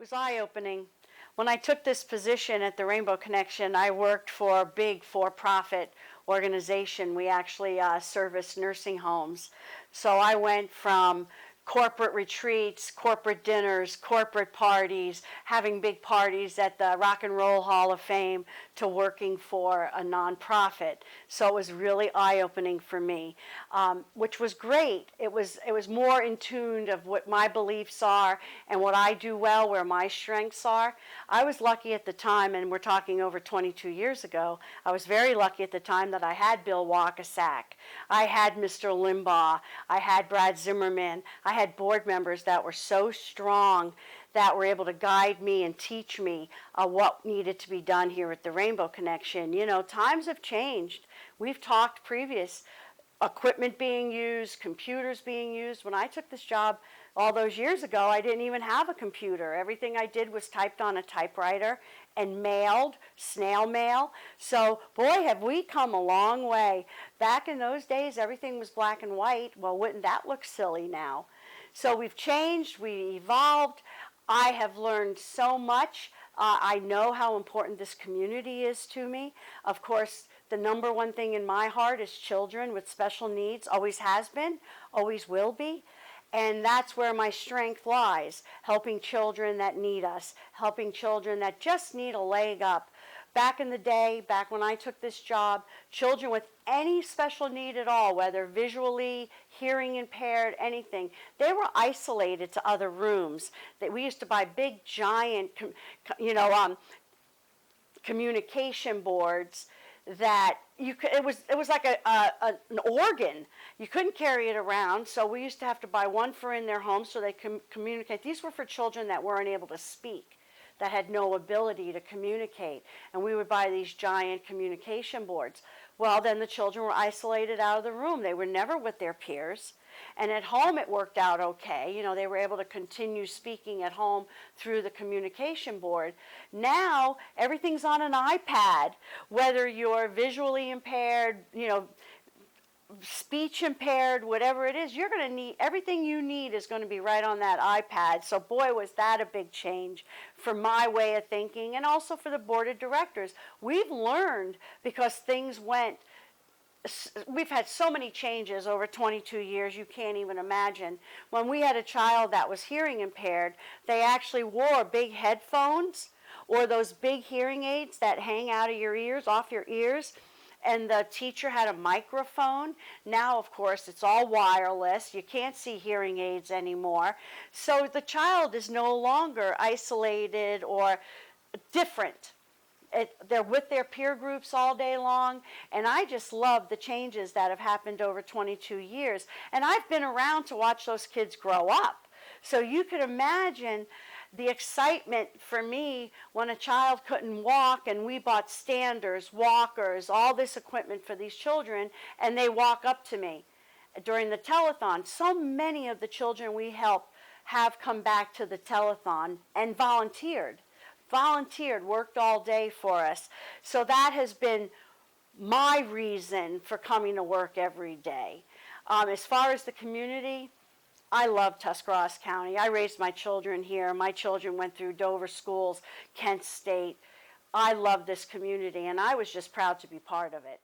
was eye-opening. When I took this position at the Rainbow Connection, I worked for a big for-profit organization. We actually service nursing homes. So I went from corporate retreats, corporate dinners, corporate parties, having big parties at the Rock and Roll Hall of Fame, to working for a nonprofit. So it was really eye-opening for me, which was great. It was more in tune of what my beliefs are and what I do well, where my strengths are. I was lucky at the time, and we're talking over 22 years ago, I was very lucky at the time that I had Bill Wakasak, I had Mr. Limbaugh, I had Brad Zimmerman, I had board members that were so strong that were able to guide me and teach me what needed to be done here at the Rainbow Connection. You know, times have changed. We've talked previous, equipment being used, computers being used. When I took this job all those years ago, I didn't even have a computer. Everything I did was typed on a typewriter and mailed, snail mail. So, boy, have we come a long way. Back in those days, everything was black and white. Well, wouldn't that look silly now? So we've changed, we evolved. I have learned so much. I know how important this community is to me. Of course, the number one thing in my heart is children with special needs. Always has been, always will be. And that's where my strength lies, helping children that need us, helping children that just need a leg up. Back in the day, back when I took this job, children with any special need at all, whether visually, hearing impaired, anything, they were isolated to other rooms. We used to buy big, giant, communication boards that you could, it was like an organ. You couldn't carry it around, so we used to have to buy one for in their home so they could communicate. These were for children that weren't able to speak, that had no ability to communicate, and we would buy these giant communication boards. Well, then the children were isolated out of the room. They were never with their peers, and at home it worked out okay. You know, they were able to continue speaking at home through the communication board. Now everything's on an iPad, whether you're visually impaired, you know, speech impaired, whatever it is, you're going to need, everything you need is going to be right on that iPad. So boy, was that a big change for my way of thinking, and also for the board of directors. We've learned, because things went, we've had so many changes over 22 years, you can't even imagine. When we had a child that was hearing impaired, they actually wore big headphones or those big hearing aids that hang out of your ears, off your ears. And the teacher had a microphone. Now, of course, it's all wireless. You can't see hearing aids anymore. So the child is no longer isolated or different. They're with their peer groups all day long. And I just love the changes that have happened over 22 years. And I've been around to watch those kids grow up. So you could imagine the excitement for me when a child couldn't walk and we bought standers, walkers, all this equipment for these children, and they walk up to me during the telethon. So many of the children we help have come back to the telethon and volunteered, worked all day for us. So that has been my reason for coming to work every day. As far as the community, I love Tuscarawas County. I raised my children here. My children went through Dover schools, Kent State. I love this community, and I was just proud to be part of it.